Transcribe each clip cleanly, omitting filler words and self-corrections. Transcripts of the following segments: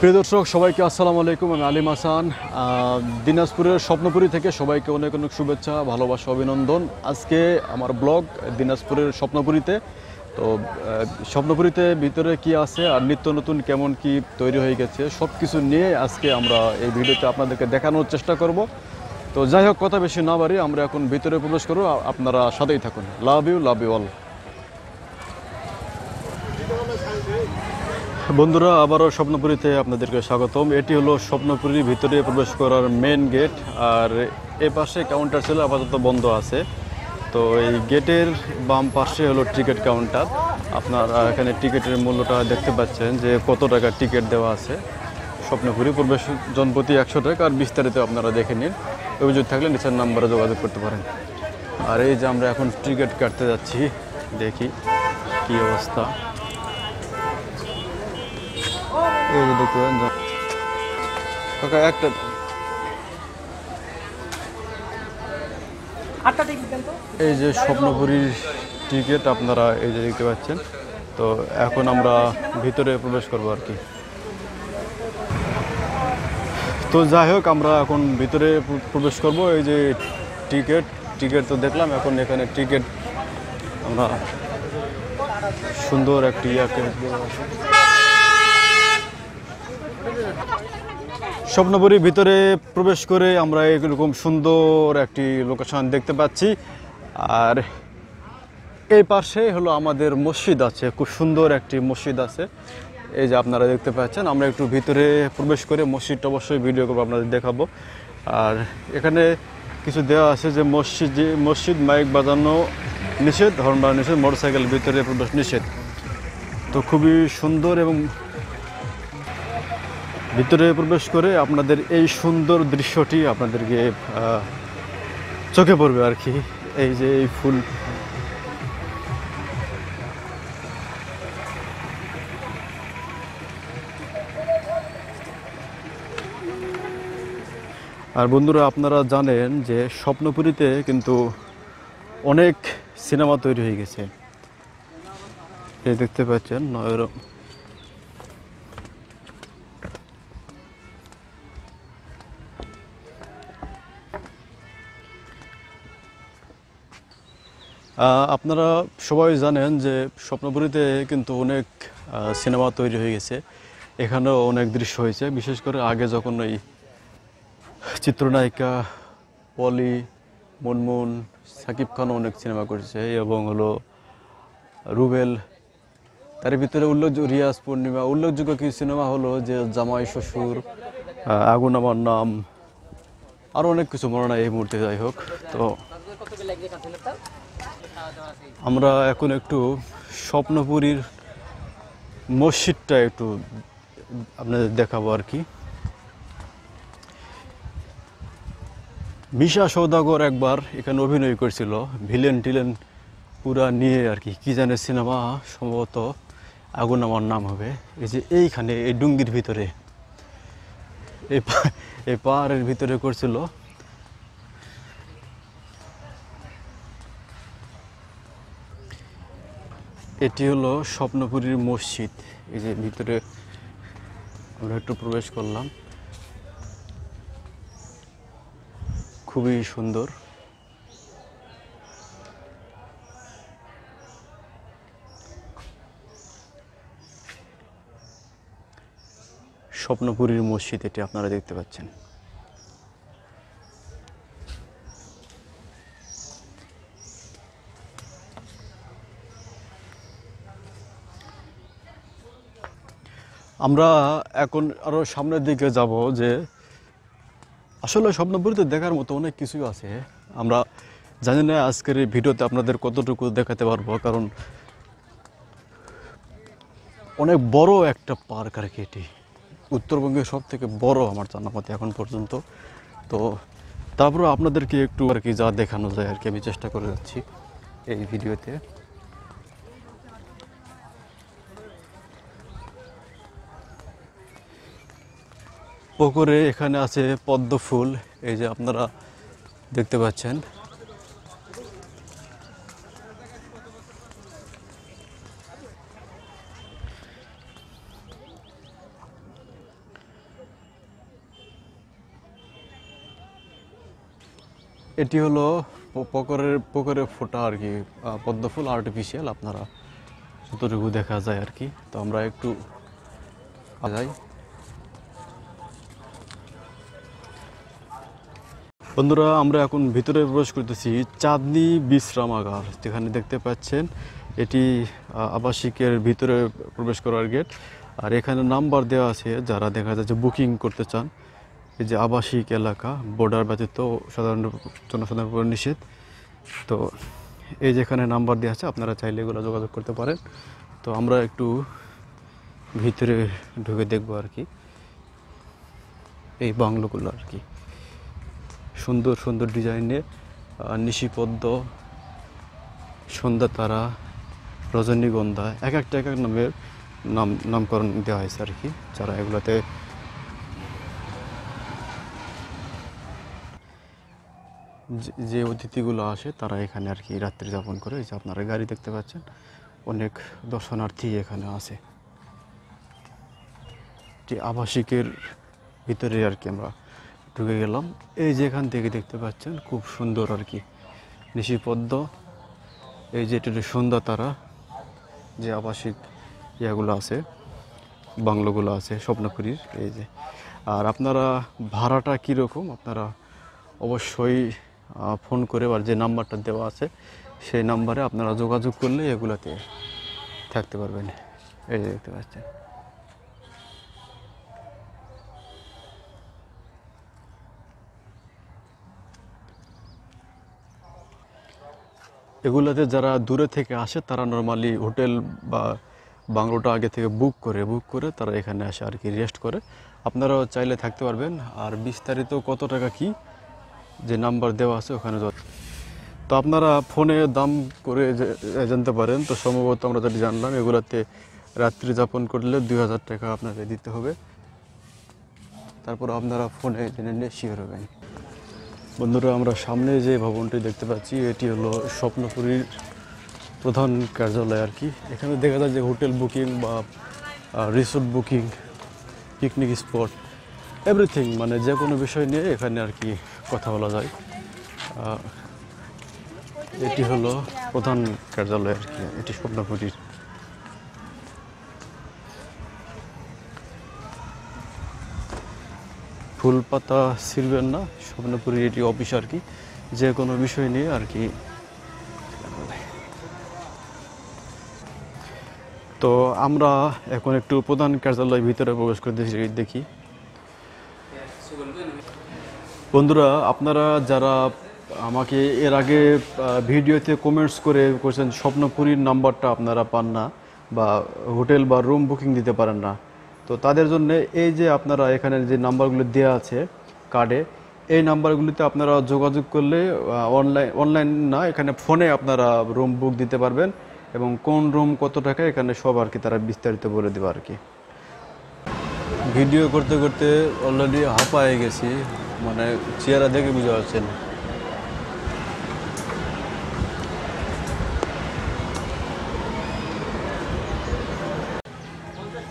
প্রিয় দর্শক সবাইকে আসসালামু আলাইকুম। আমি আলিম হাসান, দিনাজপুরের স্বপ্নপুরী থেকে সবাইকে অনেক অনেক শুভেচ্ছা, ভালোবাসা, অভিনন্দন। আজকে আমার ব্লগ দিনাজপুরের স্বপ্নপুরীতে। তো স্বপ্নপুরীতে ভিতরে কি আছে আর নিত্য নতুন কেমন কি তৈরি হয়ে গেছে সব কিছু নিয়ে আজকে আমরা এই ভিডিওতে আপনাদেরকে দেখানোর চেষ্টা করব। তো যাই হোক, কথা বেশি না বাড়ি আমরা এখন ভিতরে প্রবেশ করব, আপনারা সাথেই থাকুন। Love you all. বন্ধুরা, আবারও স্বপ্নপুরীতে আপনাদেরকে স্বাগতম। এটি হলো স্বপ্নপুরীর ভিতরে প্রবেশ করার মেন গেট। আর এ পাশে কাউন্টার ছিল, আপাতত বন্ধ আছে। তো এই গেটের বাম পাশে হলো টিকিট কাউন্টার। আপনারা এখানে টিকিটের মূল্যটা দেখতে পাচ্ছেন যে কত টাকা টিকিট দেওয়া আছে। স্বপ্নপুরী প্রবেশ জনপ্রতি 100 টাকা। আর বিস্তারিত আপনারা দেখে নিন, অভিযোগ থাকলে নিচের নাম্বারে যোগাযোগ করতে পারেন। আর এই যে আমরা এখন টিকিট কাটতে যাচ্ছি, দেখি কি অবস্থা। এই যে দেখতে পারেন কাকা, একটা এই যে স্বপ্নপুরীর টিকিট আপনারা এই যে দেখতে পাচ্ছেন। তো এখন আমরা ভিতরে প্রবেশ করবো আর কি। তো যাই হোক, আমরা এখন ভিতরে প্রবেশ করব। এই যে টিকিট তো দেখলাম, এখন এখানে টিকিট আমরা সুন্দর একটি স্বপ্নপুরীর ভিতরে প্রবেশ করে আমরা এরকম সুন্দর একটি লোকেশন দেখতে পাচ্ছি। আর এই পাশে হলো আমাদের মসজিদ আছে, খুব সুন্দর একটি মসজিদ আছে। এই যে আপনারা দেখতে পাচ্ছেন। আমরা একটু ভিতরে প্রবেশ করে মসজিদটা অবশ্যই ভিডিও করবো, আপনাদের দেখাবো। আর এখানে কিছু দেওয়া আছে যে মসজিদ মাইক বাজানো নিষেধ, হর্ন বাজানো নিষেধ, মোটরসাইকেল ভিতরে প্রবেশ নিষেধ। তো খুবই সুন্দর, এবং ভিতরে প্রবেশ করে আপনাদের এই সুন্দর দৃশ্যটি আপনাদেরকে চোখে পড়বে আর কি। এই যে এই ফুল, আর বন্ধুরা আপনারা জানেন যে স্বপ্নপুরীতে কিন্তু অনেক সিনেমা তৈরি হয়ে গেছে। এই দেখতে পাচ্ছেন আপনারা সবাই জানেন যে স্বপ্নপুরীতে কিন্তু অনেক সিনেমা তৈরি হয়ে গেছে। এখানেও অনেক দৃশ্য হয়েছে, বিশেষ করে আগে যখন ওই চিত্রনায়িকা পলি, মুনমুন, সাকিব খানও অনেক সিনেমা করেছে, এবং হলো রুবেল। তার ভিতরে রিয়াজ, পূর্ণিমা। উল্লেখযোগ্য কিছু সিনেমা হলো যে জামাই শ্বশুর, আগুন আমার নাম, আরও অনেক কিছু মনে নাই এই মুহূর্তে। যাই হোক, তো আমরা এখন একটু স্বপ্নপুরীর মসজিদটা একটু আপনাদের দেখাবো আর কি। মিশা সওদাগর একবার এখানে অভিনয় করেছিল, ভিলেন টিলেন পুরা নিয়ে আর কি। কি জানে সিনেমা, সম্ভবত আগুন আমার নাম হবে। এই যে এইখানে এই ডুঙ্গির ভিতরে, এই পাহাড়ের ভিতরে করছিল। এটি হলো স্বপ্নপুরীর মসজিদ। এই যে ভিতরে আমরা একটু প্রবেশ করলাম, খুবই সুন্দর। স্বপ্নপুরীর মসজিদ এটি আপনারা দেখতে পাচ্ছেন। আমরা এখন আরো সামনের দিকে যাব, যে আসলে স্বপ্নপুরীতে দেখার মতো অনেক কিছুই আছে। আমরা জানি না আজকের এই ভিডিওতে আপনাদের কতটুকু দেখাতে পারবো, কারণ অনেক বড় একটা পার্ক আর কি। এটি উত্তরবঙ্গের সব থেকে বড় আমার জানা মতে এখন পর্যন্ত। তো তারপরে আপনাদেরকে একটু আর কি যা দেখানো যায় আর কি আমি চেষ্টা করে যাচ্ছি এই ভিডিওতে। পুকুরে এখানে আছে পদ্ম ফুল, এই যে আপনারা দেখতে পাচ্ছেন। এটি হলো পুকুরের ফোটা আর কি, পদ্ম ফুল আর্টিফিশিয়াল, আপনারা যতটুকু দেখা যায় আর কি। তো আমরা একটু যাই। বন্ধুরা, আমরা এখন ভিতরে প্রবেশ করতেছি চাঁদনী বিশ্রামাগার, যেখানে দেখতে পাচ্ছেন এটি আবাসিকের ভিতরে প্রবেশ করার গেট। আর এখানে নাম্বার দেওয়া আছে, যারা দেখা যাচ্ছে বুকিং করতে চান। এই যে আবাসিক এলাকা, বর্ডার ব্যতীত সাধারণ জনসাধারণের উপর নিষেধ। তো এই যেখানে নাম্বার দেওয়া আছে, আপনারা চাইলে এগুলো যোগাযোগ করতে পারেন। তো আমরা একটু ভিতরে ঢুকে দেখবো আর কি, এই বাংলোগুলো আর কি। সুন্দর সুন্দর ডিজাইনে নিশিপদ্ম, সন্ধ্যা তারা, রজনীগন্ধা, এক একটা নামের নামকরণ দেওয়া হয়েছে আর কি। যারা এগুলোতে যে অতিথিগুলো আসে তারা এখানে আর কি রাত্রি যাপন করে। এই যে আপনারা গাড়ি দেখতে পাচ্ছেন, অনেক দর্শনার্থী এখানে আছে। যে আবাসিকের ভিতরে আর কি আমরা ঢুকে গেলাম। এই যে এখান থেকে দেখতে পাচ্ছেন খুব সুন্দর আর কি নিশিপদ্ম, এই যে এটা সন্ধ্যা তারা, যে আবাসিক ইয়াগুলো আছে, বাংলোগুলো আছে স্বপ্নপুরীর। এই যে, আর আপনারা ভাড়াটা কীরকম আপনারা অবশ্যই ফোন করে, আর যে নাম্বারটা দেওয়া আছে সেই নাম্বারে আপনারা যোগাযোগ করলে এগুলাতে থাকতে পারবেন। এই যে দেখতে পাচ্ছেন। এগুলোতে যারা দূরে থেকে আসে তারা নর্মালি হোটেল বা বাংলোটা আগে থেকে বুক করে তারা এখানে আসে আর কি, রেস্ট করে। আপনারাও চাইলে থাকতে পারবেন। আর বিস্তারিত কত টাকা কি, যে নাম্বার দেওয়া আছে ওখানে। তো আপনারা ফোনে দাম করে জানতে পারেন। তো সম্ভবত আমরা যেটা জানলাম, এগুলাতে রাত্রি যাপন করলে 2000 টাকা আপনাকে দিতে হবে। তারপর আপনারা ফোনে জেনে নিয়ে শিওর হবেন। বন্ধুরা, আমরা সামনে যে ভবনটি দেখতে পাচ্ছি এটি হলো স্বপ্নপুরীর প্রধান কার্যালয় আর কি। এখানে দেখা যায় যে হোটেল বুকিং বা resort booking, picnic spot, everything, মানে যে কোনো বিষয় নিয়ে এখানে আর কি কথা বলা যায়। এটি হলো প্রধান কার্যালয় আর কি, এটি স্বপ্নপুরীর। ফুল পাতা ছিঁড়বেন না, স্বপ্নপুরীর এটি অফিস আর কি, যে কোনো বিষয় নিয়ে আর কি। তো আমরা এখন একটু প্রধান কার্যালয়ের ভিতরে প্রবেশ করে দেখি। বন্ধুরা, আপনারা যারা আমাকে এর আগে ভিডিওতে কমেন্টস করেছেন স্বপ্নপুরীর নাম্বারটা আপনারা পান না, বা হোটেল বা রুম বুকিং দিতে পারেন না, তো তাদের জন্য এই যে আপনারা এখানে যে নাম্বারগুলো দেওয়া আছে কার্ডে, এই নাম্বারগুলিতে আপনারা যোগাযোগ করলে অনলাইন না, এখানে ফোনে আপনারা রুম বুক দিতে পারবেন। এবং কোন রুম কত টাকা এখানে সব আর কি তারা বিস্তারিত বলে দেবে আর কি। ভিডিও করতে করতে অলরেডি হাঁপায়ে গেছি, মানে চেহারা দেখে বুঝা যাচ্ছে না।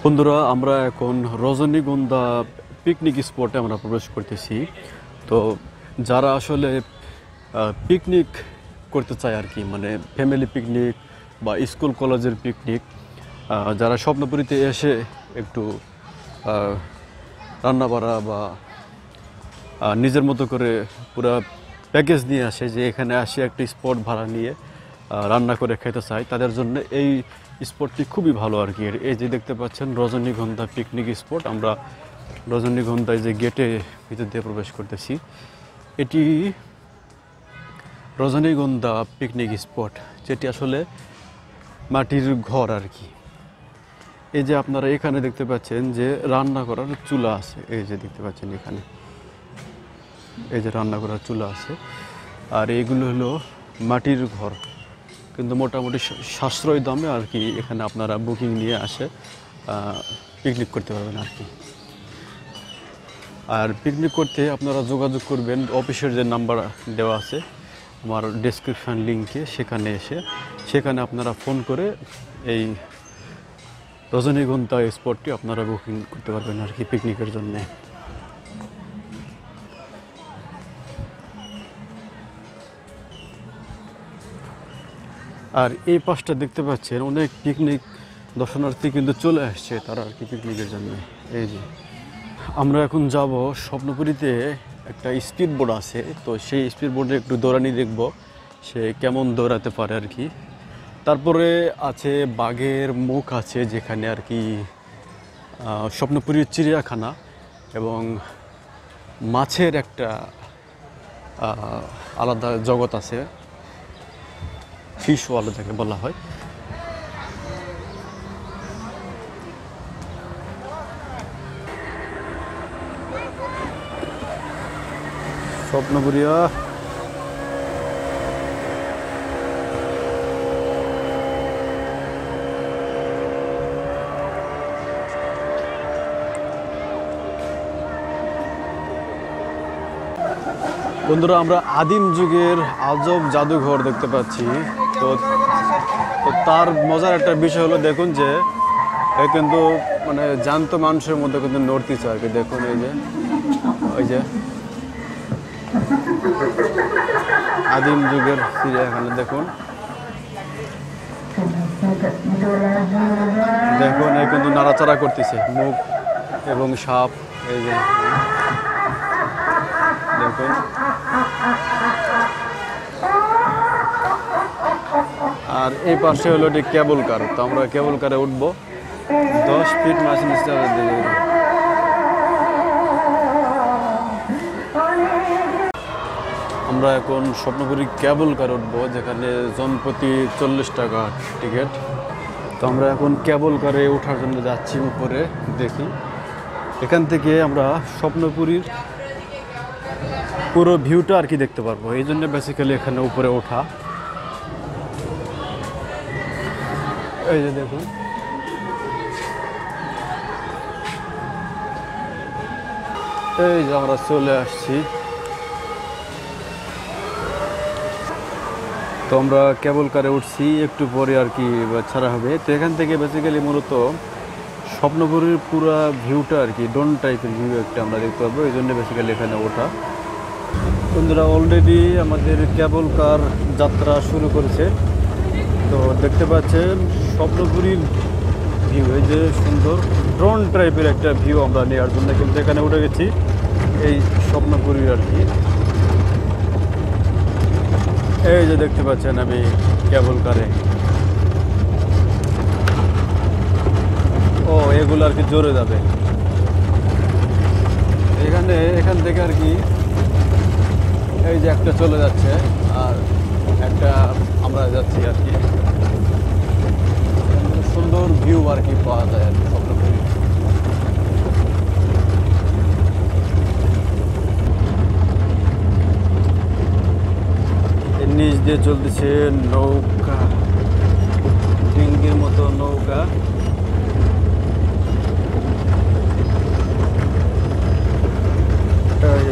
বন্ধুরা, আমরা এখন রজনীগন্ধা পিকনিক স্পটে আমরা প্রবেশ করতেছি। তো যারা আসলে পিকনিক করতে চায় আর কি, মানে ফ্যামিলি পিকনিক বা স্কুল কলেজের পিকনিক, যারা স্বপ্নপুরীতে এসে একটু রান্না বাড়া বা নিজের মতো করে পুরো প্যাকেজ নিয়ে আসে, যে এখানে আসে একটা স্পট ভাড়া নিয়ে রান্না করে খেতে চায়, তাদের জন্য এই স্পটটি খুবই ভালো আর কি। এই যে দেখতে পাচ্ছেন রজনীগন্ধা পিকনিক স্পট, আমরা রজনীগন্ধায় যে গেটে ভিতর দিয়ে প্রবেশ করতেছি, এটি রজনীগন্ধা পিকনিক স্পট, যেটি আসলে মাটির ঘর আর কি। এই যে আপনারা এখানে দেখতে পাচ্ছেন যে রান্না করার চুলা আছে, এই যে দেখতে পাচ্ছেন এখানে, এই যে রান্না করার চুলা আছে। আর এইগুলো হলো মাটির ঘর, কিন্তু মোটামুটি সাশ্রয় দামে আর কি এখানে আপনারা বুকিং নিয়ে আসে পিকনিক করতে পারবেন আর কি। আর পিকনিক করতে আপনারা যোগাযোগ করবেন অফিসের যে নাম্বার দেওয়া আছে আমার ডেসক্রিপশান লিঙ্কে, সেখানে আপনারা ফোন করে এই রজনীগন্ধা স্পটটি আপনারা বুকিং করতে পারবেন আর কি পিকনিকের জন্যে। আর এই পাশটা দেখতে পাচ্ছেন অনেক পিকনিক দর্শনার্থী কিন্তু চলে আসছে তারা আর কি পিকনিকের জন্য। এই যে আমরা এখন যাব স্বপ্নপুরীতে, একটা স্পিড বোর্ড আছে, তো সেই স্পিড বোর্ডে একটু দৌড়ানি দেখব সে কেমন দৌড়াতে পারে আর কি। তারপরে আছে বাঘের মুখ আছে যেখানে আর কি স্বপ্নপুরীর চিড়িয়াখানা এবং মাছের একটা আলাদা জগৎ আছে, ফিশ ওয়ার্ল্ড যাকে বলা হয়। স্বপ্নপুরিয়া বন্ধুরা, আমরা আদিম যুগের আজব জাদুঘর দেখতে পাচ্ছি। তো তার মজার একটা বিষয় হলো দেখুন যে কিন্তু মানে জ্যান্ত মানুষের মধ্যে কিন্তু নড়তিছে আর কি। দেখুন এই যে ওই যে আদিম যুগের চিড়িয়াখানা, দেখুন দেখুন এই কিন্তু নাড়াচাড়া করতেছে মুখ এবং সাপ, এই যে দেখুন। আর এই পাশে হলো এটি কেবল কার, তো আমরা কেবল কারে উঠবো 10 ফিট মেশিন স্টারের দিকে। আমরা এখন স্বপ্নপুরী কেবল কার উঠবো যেখানে জনপ্রতি 40 টাকা টিকিট। তো আমরা এখন কেবল কারে ওঠার জন্য যাচ্ছি উপরে। দেখি এখান থেকে আমরা স্বপ্নপুরীর পুরো ভিউটা আর কি দেখতে পারবো, এই জন্য বেসিক্যালি এখানে উপরে ওঠা। এই যে দেখুন এই যে আমরা চলে আসছি। তো আমরা কেবল কারে উঠছি, একটু পরে আর কি ছাড়া হবে। তো এখান থেকে বেসিক্যালি মূলত স্বপ্নপুরীর পুরো ভিউটা আর কি ডোন টাইপের ভিউ একটা আমরা দেখতে পাবো, এই জন্য বেসিক্যালি এখানে ওঠা। বন্ধুরা অলরেডি আমাদের কেবল কার যাত্রা শুরু করেছে। তো দেখতে পাচ্ছেন স্বপ্নপুরীর ভিউ, এই যে সুন্দর ড্রোন টাইপের একটা ভিউ আমরা নেওয়ার জন্য কিন্তু এখানে উঠে গেছি এই স্বপ্নপুরীর আর কি। এই যে দেখতে পাচ্ছেন আমি কেবল কারে, ও এগুলো আর কি জোরে যাবে এখান থেকে আর কি। এই যে একটা চলে যাচ্ছে আর একটা আমরা যাচ্ছি আর কি। সুন্দর ভিউ আর কি পাওয়া যায় আর কি স্বপ্নপুরী। এর নিচ দিয়ে চলতেছে নৌকা, ডিঙ্গির মতো নৌকা।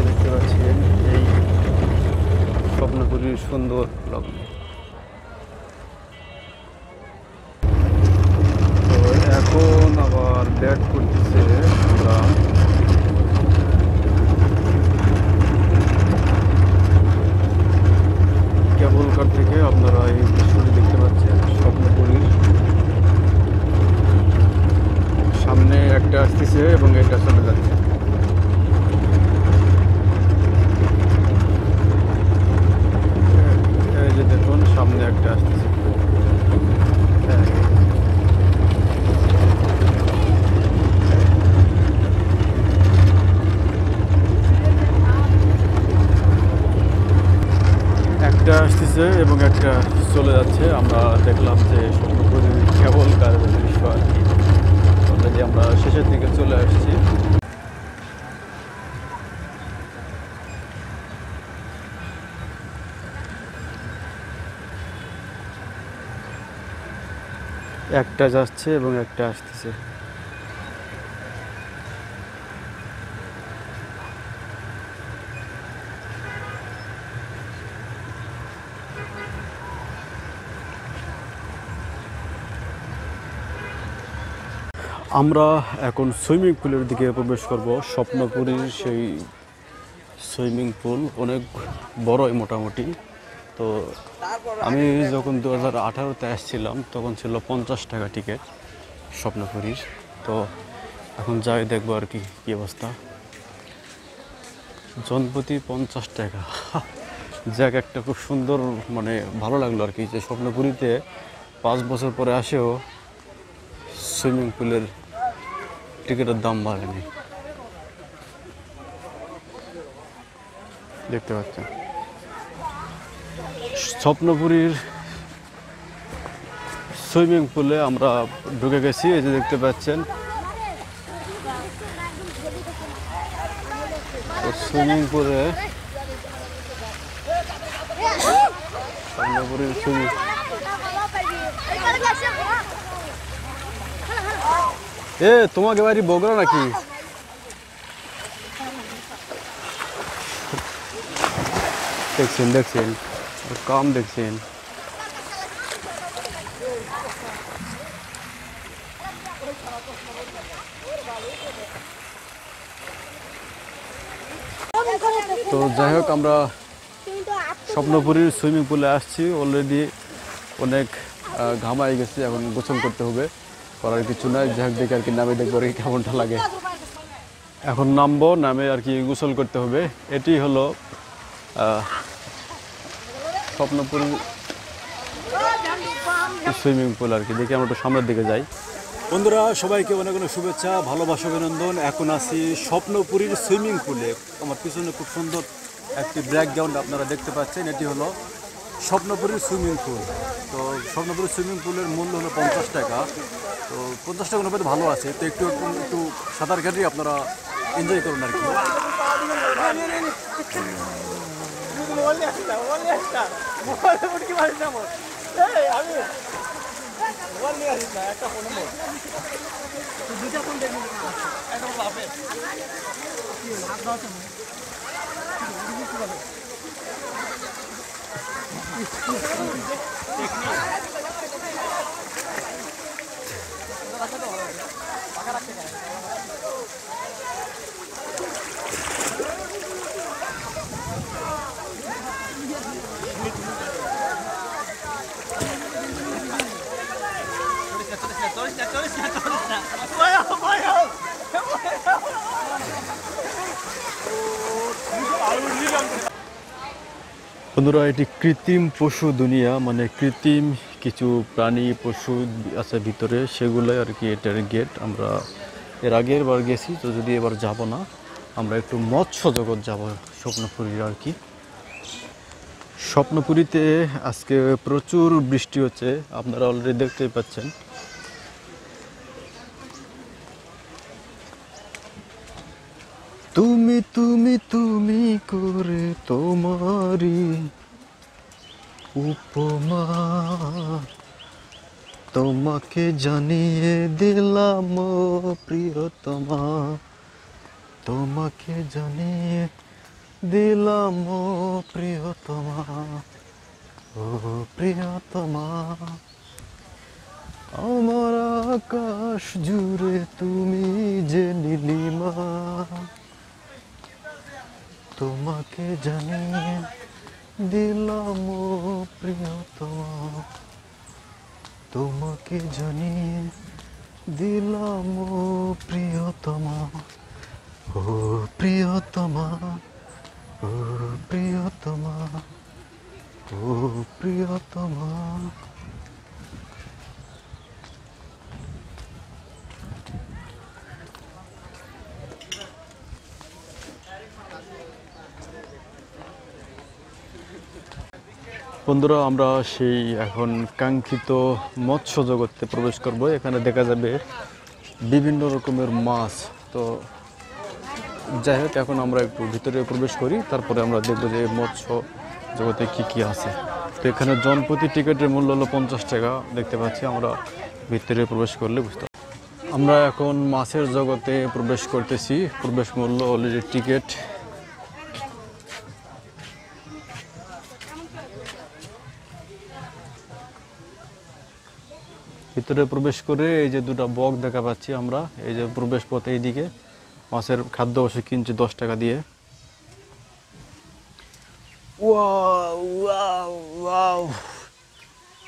দেখতে পাচ্ছেন এই স্বপ্নপুরীর সুন্দর লগ্ন। তো এখন আবার ব্যাক করতেছে আমরা কেবল কার থেকে। আপনারা এই দৃশ্যটি দেখতে পাচ্ছেন স্বপ্নপুরীর সামনে একটা আসতেছে এবং এটা চলে যাচ্ছে। এই যে দেখুন সামনে একটা আসতেছে। একটা আসতেছে এবং একটা চলে যাচ্ছে। আমরা দেখলাম যে স্বপ্নপুরীর কেবল কার দৃশ্য আর কি। অলরেডি আমরা শেষের দিকে চলে আসছি। একটা যাচ্ছে এবং একটা আসতেছে। আমরা এখন সুইমিং পুলের দিকে প্রবেশ করব। স্বপ্নপুরীর সেই সুইমিং পুল অনেক বড়ই মোটামুটি। তো আমি যখন 2018-তে আসছিলাম তখন ছিল 50 টাকা টিকিট স্বপ্নপুরীর। তো এখন যাই দেখবো আর কি কী অবস্থা। জনপ্রতি 50 টাকা যাক, একটা খুব সুন্দর মানে ভালো লাগলো আর কি যে স্বপ্নপুরীতে 5 বছর পরে আসেও সুইমিং পুলের টিকিটের দাম বাড়েনি। দেখতে পাচ্ছেন স্বপ্নপুরীর সুইমিং পুলে আমরা ঢুকে গেছি। এই যে দেখতে পাচ্ছেন সুইমিং পুলে স্বপ্নপুরীর সুইমিং তোমাকে বাড়ি বগুড়া নাকি? দেখছেন কম দেখছেন। তো যাই হোক, আমরা স্বপ্নপুরীর সুইমিং পুলে আসছি। অলরেডি অনেক ঘামাই গেছি, এখন গোসল করতে হবে, করার কিছু নাই। যাই হোক, দেখে আর কি নামে দেখবো আর কি কেমনটা লাগে। এখন নামবো, নামে আর কি গোসল করতে হবে। এটি হলো স্বপ্নপুরীর সুইমিং পুল আর কি। দেখি আমরা একটু সামনের দিকে যাই। বন্ধুরা, সবাইকে অনেক অনেক শুভেচ্ছা, ভালোবাসা, অভিনন্দন। এখন আছি স্বপ্নপুরীর সুইমিং পুলে। আমার পিছনে খুব সুন্দর একটি ব্যাকগ্রাউন্ড আপনারা দেখতে পাচ্ছেন। এটি হলো স্বপ্নপুরীর সুইমিং পুল। তো স্বপ্নপুরীর সুইমিং পুলের মূল্য হলো 50 টাকা। তো 50 টাকা অনুপাতে ভালো আছে। তো একটু একটু সাঁতার কাটিয়ে আপনারা এনজয় করুন আর কি। বন্ধুরা, এটি কৃত্রিম পশু দুনিয়া, মানে কৃত্রিম কিছু প্রাণী পশু আছে ভিতরে, সেগুলোই আর কি এটার গেট। আমরা এর আগের বার গেছি, তো যদি এবার যাব না, আমরা একটু মৎস্য জগৎ যাব স্বপ্নপুরীর আর কি। স্বপ্নপুরীতে আজকে প্রচুর বৃষ্টি হচ্ছে, আপনারা অলরেডি দেখতেই পাচ্ছেন। তুমি তুমি তুমি করে তোমারি উপমা তোমাকে জানিয়ে দিলাম প্রিয়তমা, তোমাকে জানিয়ে দিলাম প্রিয়তমা, ও প্রিয়তমা। আমার আকাশ জুড়ে তুমি যে নীলিমা, তোমাকে জানিয়ে দিলাম প্রিয়তমা, তোমাকে জানিয়ে দিলাম প্রিয়তমা, ও প্রিয়তমা, ও প্রিয়তমা, ও প্রিয়তমা। বন্ধুরা, আমরা সেই এখন কাঙ্ক্ষিত মৎস্য জগতে প্রবেশ করব। এখানে দেখা যাবে বিভিন্ন রকমের মাছ। তো যাই হোক, এখন আমরা একটু ভিতরে প্রবেশ করি, তারপরে আমরা দেখব যে মৎস্য জগতে কি কি আছে। তো এখানে জনপ্রতি টিকিটের মূল্য হলো 50 টাকা। দেখতে পাচ্ছি, আমরা ভিতরে প্রবেশ করলে বুঝতে। আমরা এখন মাছের জগতে প্রবেশ করতেছি। প্রবেশ মূল্য অলরেডি টিকিট। ভিতরে প্রবেশ করে এই যে দুটো বক দেখা পাচ্ছি আমরা, এই যে প্রবেশ পথে এইদিকে মাছের খাদ্য অবশ্যই কিনছি 10 টাকা দিয়ে। Wow wow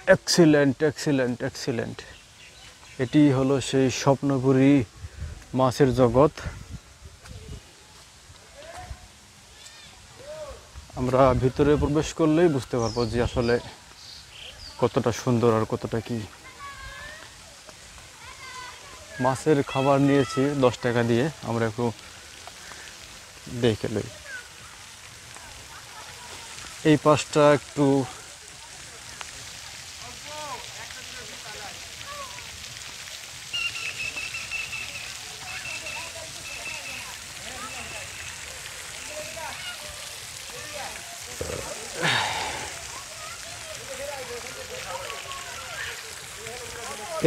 excellent excellent excellent. এটি হলো সেই স্বপ্নপুরী মাছের জগৎ। আমরা ভিতরে প্রবেশ করলেই বুঝতে পারবো যে আসলে কতটা সুন্দর আর কতটা কি। মাছের খাবার নিয়েছি 10 টাকা দিয়ে, আমরা একটু দেখে লই। এই পাশটা একটু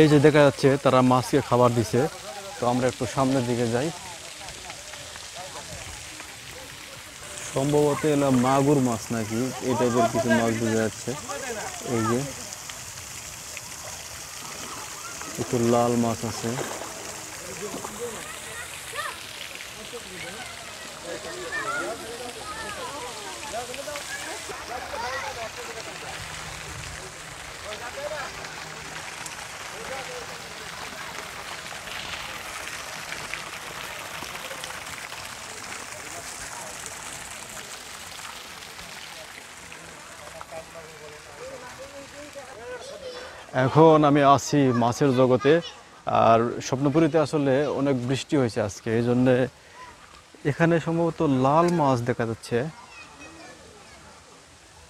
এই যে দেখা যাচ্ছে তারা মাছকে খাবার দিছে। তো আমরা একটু সামনের দিকে যাই। সম্ভবত এলা মাগুর মাছ নাকি এই টাইপের কিছু মাছ বোঝা যাচ্ছে। এই যে একটু লাল মাছ আছে। এখন আমি আছি মাছের জগতে। আর স্বপ্নপুরীতে আসলে অনেক বৃষ্টি হয়েছে আজকে, এই জন্যে এখানে সম্ভবত লাল মাছ দেখা যাচ্ছে।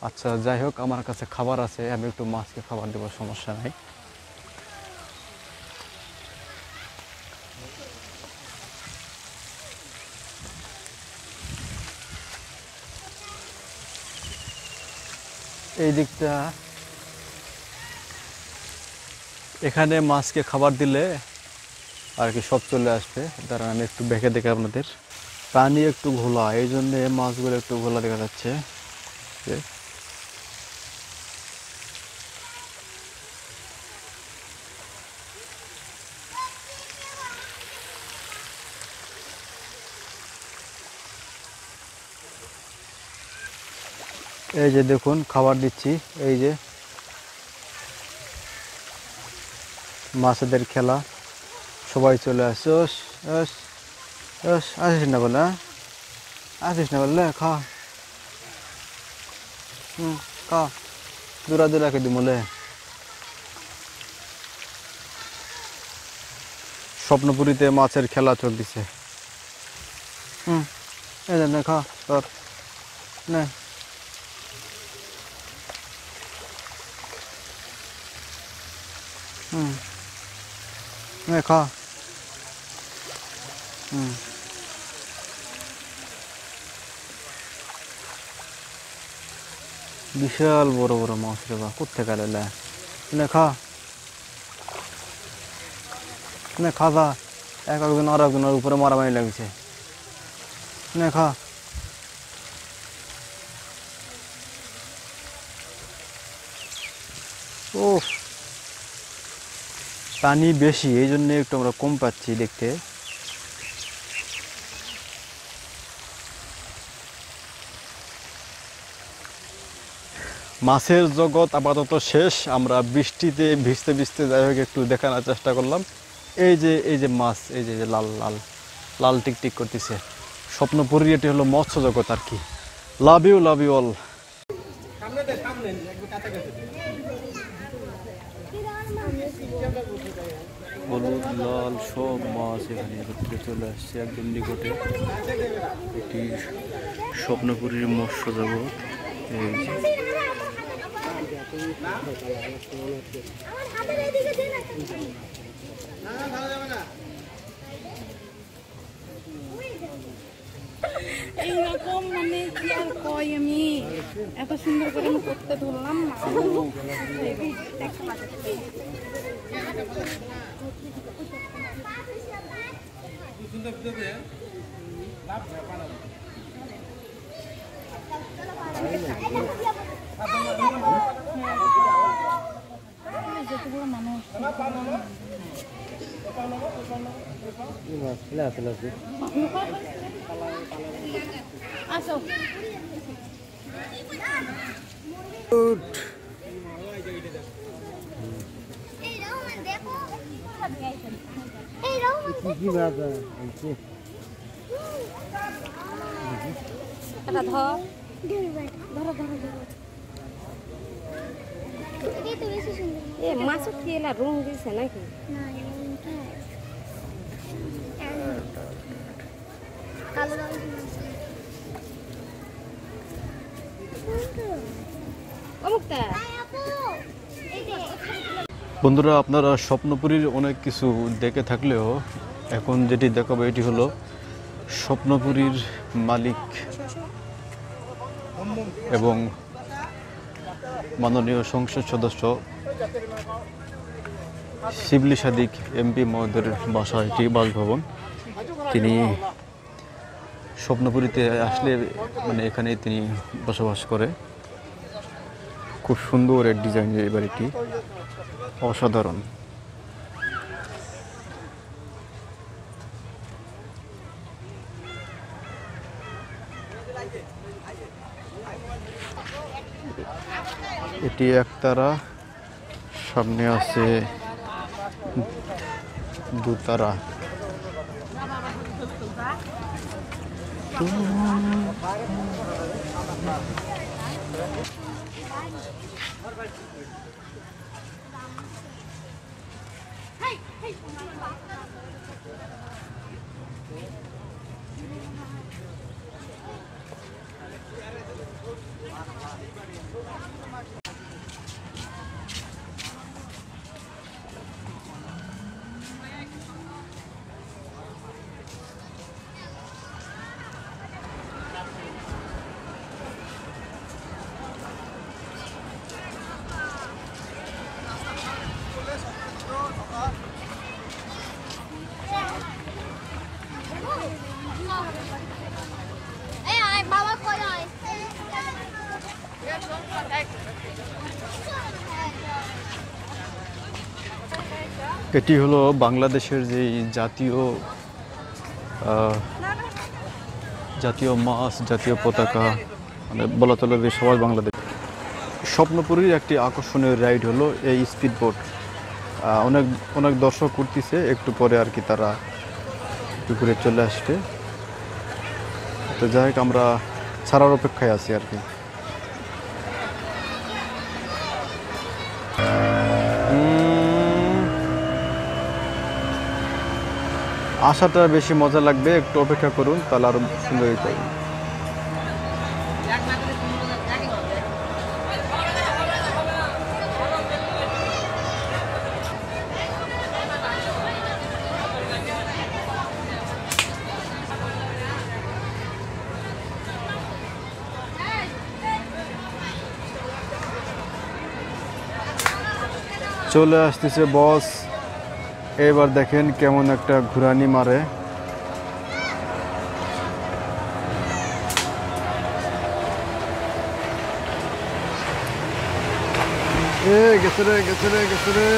আচ্ছা যাই হোক, আমার কাছে খাবার আছে, আমি একটু মাছকে খাবার দেবো, সমস্যা নাই। এই দিকটা এখানে মাছকে খাবার দিলে আর কি সব চলে আসবে। দাঁড়ান আমি একটু দেখে দেখে আপনাদের। পানি একটু ঘোলা, এই জন্যে মাছগুলো একটু ঘোলা দেখা যাচ্ছে। এই যে দেখুন খাবার দিচ্ছি। এই যে মাছেদের খেলা, সবাই চলে আসছে। আসিস না বলে, আসিস না বললে খা। খা, দূরা দূরাকে দিমলে। স্বপ্নপুরীতে মাছের খেলা চলতেছে। এই যে খা তোর নে। খা। বিশাল বড় বড় মাছ রে বা, কোথেকে এলে? নে খা, নে খা যা। এক একজন আর একজনের উপরে মারামারি লাগছে। নে খা। ও পানি বেশি, এই জন্য একটু আমরা কম পাচ্ছি দেখতে। মাছের জগৎ আপাতত শেষ। আমরা বৃষ্টিতে ভিজতে ভিজতে যাই হোক একটু দেখানোর চেষ্টা করলাম। এই যে মাছ, এই যে লাল লাল লাল টিকটিক করতেছে। স্বপ্নপুরী এটি হলো মৎস্য জগৎ আর কি। Love you all. হলুদ লাল সব মাছ এখানে একত্রে চলে আসছে একদম নিকটে। এটি স্বপ্নপুরীর মৎস্য জগৎ। এই যে এইরকম মানে কি আর কই, আমি এত সুন্দর করে আমি করতে ধরলাম না। যতগুলো মানুষ আসো। এটা ধর ধরো ধরো ধরো এ মাছ কি এলা রুম দিছে নাকি অমুকটা বন্ধুরা, আপনারা স্বপ্নপুরীর অনেক কিছু দেখে থাকলেও এখন যেটি দেখাবো এটি হলো স্বপ্নপুরীর মালিক এবং মাননীয় সংসদ সদস্য শিবলি সাদিক এমপি মহোদয়ের বাসা, এটি বাসভবন। তিনি স্বপ্নপুরীতে আসলে মানে এখানে তিনি বসবাস করে। খুব সুন্দর এর ডিজাইন, এই বাড়িটি অসাধারণ। এটি একতারা, সামনে আছে দুতারা। এটি হলো বাংলাদেশের যে জাতীয় মাছ, জাতীয় পতাকা, মানে বলা চলে যে সবাই বাংলাদেশ। স্বপ্নপুরীর একটি আকর্ষণীয় রাইড হলো এই স্পিড বোট। অনেক অনেক দর্শক করতেছে, একটু পরে আর কি তারা পুকুরে চলে আসবে। তো যাই হোক, আমরা ছাড়ার অপেক্ষায় আছি আর কি। আসাটা বেশি মজা লাগবে, একটু অপেক্ষা করুন, তাহলে আরো সুন্দর হতে হবে। চলে আসতেছে বস। এবার দেখেন কেমন একটা ঘুরানি মারে। গেছে রে গেছে রে গেছে রে।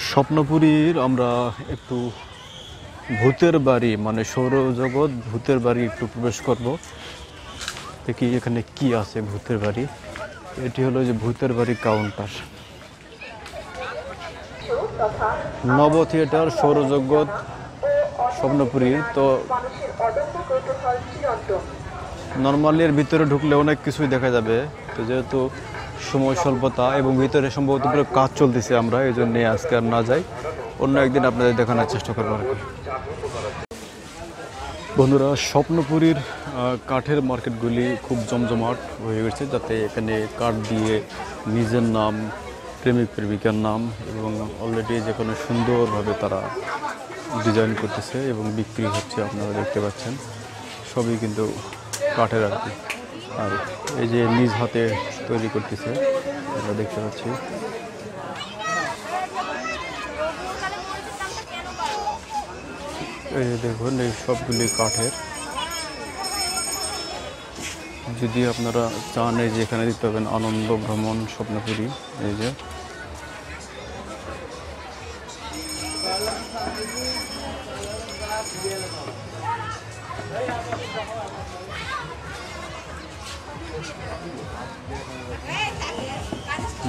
স্বপ্নপুরীর আমরা একটু ভূতের বাড়ি, মানে সৌরজগৎ ভূতের বাড়ি একটু প্রবেশ করব। দেখি এখানে কি আছে ভূতের বাড়ি। এটি হলো যে ভূতের বাড়ি কাউন্টার। নব থিয়েটার, সৌরজগৎ, স্বপ্নপুরীর। তো নর্মালি এর ভিতরে ঢুকলে অনেক কিছুই দেখা যাবে। তো যেহেতু সময় স্বল্পতা এবং ভিতরে সম্ভবত পুরো কাজ চলতেছে, আমরা এই জন্যে আজকে আর না যাই, অন্য একদিন আপনাদের দেখানোর চেষ্টা করবো আর কি। বন্ধুরা, স্বপ্নপুরীর কাঠের মার্কেটগুলি খুব জমজমাট হয়ে গেছে, যাতে এখানে কাঠ দিয়ে নিজের নাম, প্রেমিক প্রেমিকার নাম এবং অলরেডি যেখানে সুন্দরভাবে তারা ডিজাইন করতেছে এবং বিক্রি হচ্ছে, আপনারা দেখতে পাচ্ছেন। সবই কিন্তু কাঠের আর কি। আর এই যে নিজ হাতে তৈরি করতেছে, আমরা দেখতে পাচ্ছি। এই দেখুন, এই সবগুলি কাঠের। যদি আপনারা চান, এই যে এখানে দিতে পাবেন আনন্দ ভ্রমণ স্বপ্নপুরী। এই যে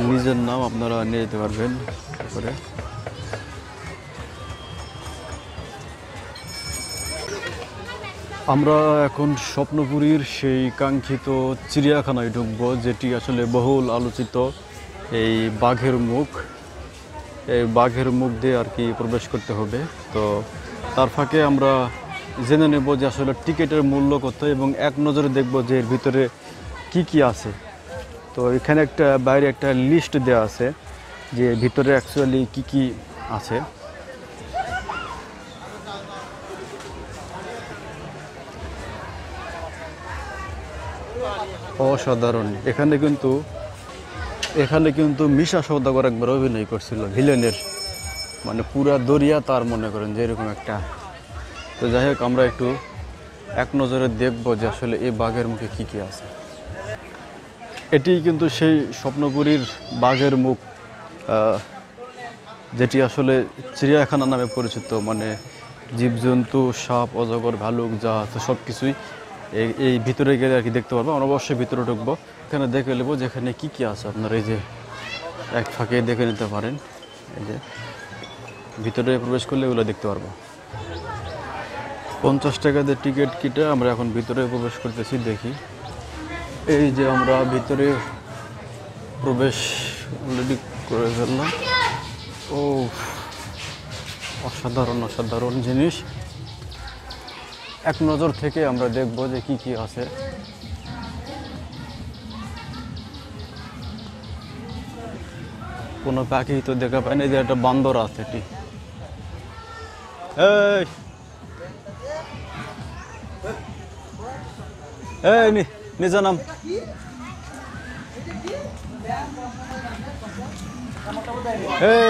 নিজের নাম আপনারা নিয়ে যেতে পারবেন করে। আমরা এখন স্বপ্নপুরীর সেই কাঙ্ক্ষিত চিড়িয়াখানায় ঢুকবো, যেটি আসলে বহুল আলোচিত এই বাঘের মুখ। এই বাঘের মুখ দিয়ে আর কি প্রবেশ করতে হবে। তো তার ফাঁকে আমরা জেনে নেব যে আসলে টিকিটের মূল্য কত এবং এক নজরে দেখব যে এর ভিতরে কি কি আছে। তো এখানে একটা বাইরে একটা লিস্ট দেওয়া আছে যে ভিতরে অ্যাকচুয়ালি কি কি আছে। অসাধারণ। এখানে কিন্তু মিশা সওদাগর একবার অভিনয় করছিল ভিলেনের, মানে পুরা দরিয়া তার মনে করেন যে এরকম একটা। তো যাই হোক, আমরা একটু এক নজরে দেখব যে আসলে এই বাঘের মুখে কি কি আছে। এটি কিন্তু সেই স্বপ্নপুরীর বাঘের মুখ, যেটি আসলে চিড়িয়াখানা নামে পরিচিত। মানে জীবজন্তু, সাপ, অজগর, ভালুক যা আছে সব কিছুই এই ভিতরে গেলে আর কি দেখতে পারবো। আমরা অবশ্যই ভিতরে ঢুকবো, এখানে দেখে নেবো যে এখানে কী কী আছে। আপনারা এই যে এক ফাঁকে দেখে নিতে পারেন। এই যে ভিতরে প্রবেশ করলে এগুলো দেখতে পারবো। 50 টাকা দিয়ে টিকিট কেটে আমরা এখন ভিতরে প্রবেশ করতেছি। দেখি, এই যে আমরা ভিতরে প্রবেশ অলরেডি করে ফেললাম। ও অসাধারণ অসাধারণ জিনিস। এক নজর থেকে আমরা দেখব যে কি কি আছে। কোনো পাখি তো দেখা পাই না, যে একটা বান্দর আছে। এটি নিজে নাম।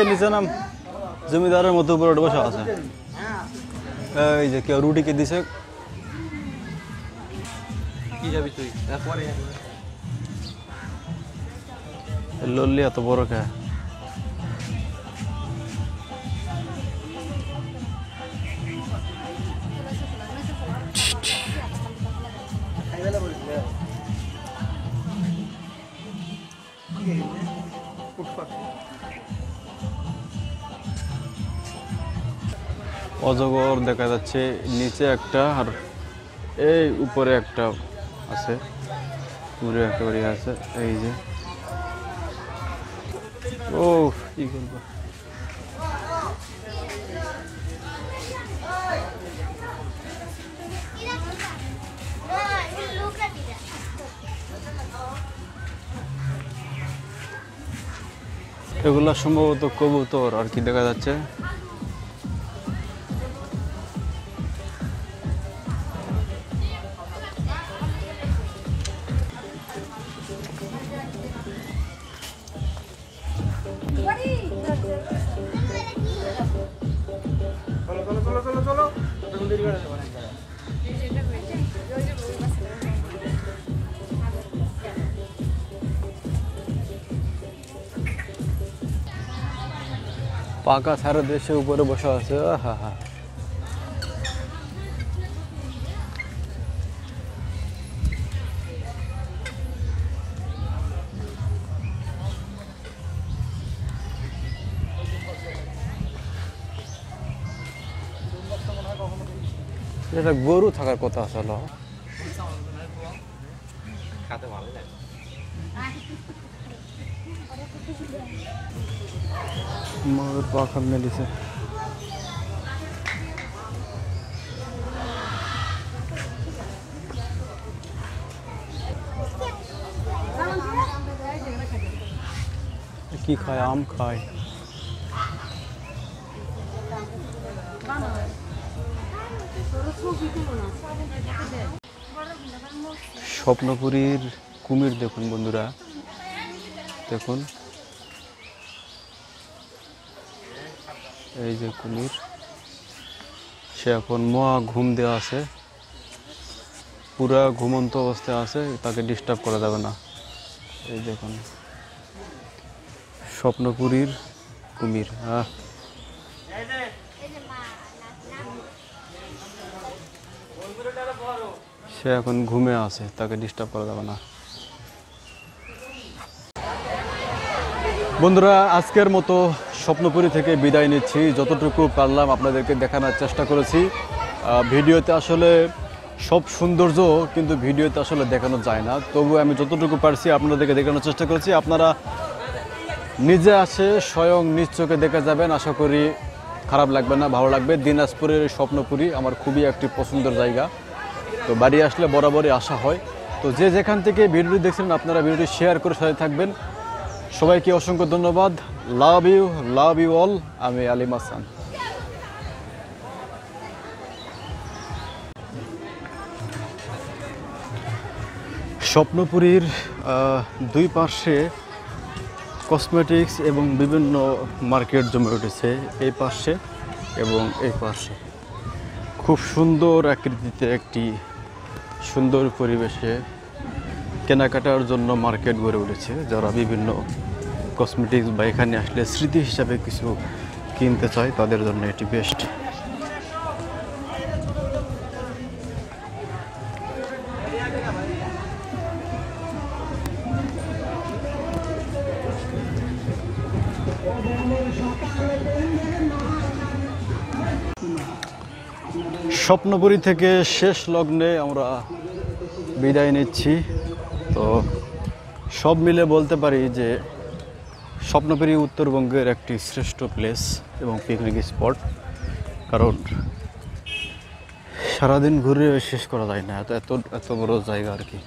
নিচে নাম। জমিদারের মতো উপরে বসা আছে। এই যে কেউ রুটি কে দিছে। কি যাবি তুই? লল্লি এত বড় কে? অজগর দেখা যাচ্ছে নিচে একটা, আর এই উপরে একটা আছে, উপরে একটা বাড়ি আছে। এই যে ও কি করবো, এগুলা সম্ভবত কবুতর আর কি দেখা যাচ্ছে। পাকা সারা দেশে উপরে বসা আছে। হা হা, এটা গরু থাকার কথা আসলে। ময়ূর পাখা মেলিছে। কি খায়? আম খায়। স্বপ্নপুরীর কুমির দেখুন বন্ধুরা, দেখুন এই যে কুমির, সে এখন মহা ঘুম দেওয়া আছে, পুরা ঘুমন্ত অবস্থায় আছে, তাকে ডিস্টার্ব করা যাবে না। এই দেখুন স্বপ্নপুরীর কুমির। সে এখন ঘুমে আছে, তাকে ডিস্টার্ব করা যাবে না। বন্ধুরা, আজকের মতো স্বপ্নপুরী থেকে বিদায় নিচ্ছি। যতটুকু পারলাম আপনাদেরকে দেখানোর চেষ্টা করেছি। ভিডিওতে আসলে সব সৌন্দর্য কিন্তু ভিডিওতে আসলে দেখানো যায় না, তবু আমি যতটুকু পারছি আপনাদেরকে দেখানোর চেষ্টা করেছি। আপনারা নিজে আসে স্বয়ং নিজ চোখে দেখে যাবেন, আশা করি খারাপ লাগবে না, ভালো লাগবে। দিনাজপুরের স্বপ্নপুরী আমার খুবই একটি পছন্দের জায়গা, তো বাড়ি আসলে বরাবরই আসা হয়। তো যে যেখান থেকে ভিডিওটি দেখছিলেন আপনারা ভিডিওটি শেয়ার করে সাথে থাকবেন। সবাইকে অসংখ্য ধন্যবাদ। Love you all. আমি আলিম হাসান। স্বপ্নপুরীর দুই পাশে কসমেটিক্স এবং বিভিন্ন মার্কেট জমে উঠেছে, এই পাশে এবং এই পাশে। খুব সুন্দর আকৃতিতে একটি সুন্দর পরিবেশে কেনাকাটার জন্য মার্কেট গড়ে উঠেছে। যারা বিভিন্ন কসমেটিক্স বা এখানে আসলে স্মৃতি হিসাবে কিছু কিনতে চায় তাদের জন্য এটি বেস্ট। স্বপ্নপুরী থেকে শেষ লগ্নে আমরা বিদায় নিচ্ছি। তো সব মিলে বলতে পারি যে স্বপ্নপুরী উত্তরবঙ্গের একটি শ্রেষ্ঠ প্লেস এবং পিকনিক স্পট, কারণ সারাদিন ঘুরে শেষ করা যায় না, এত এত এত বড় জায়গা আর কি।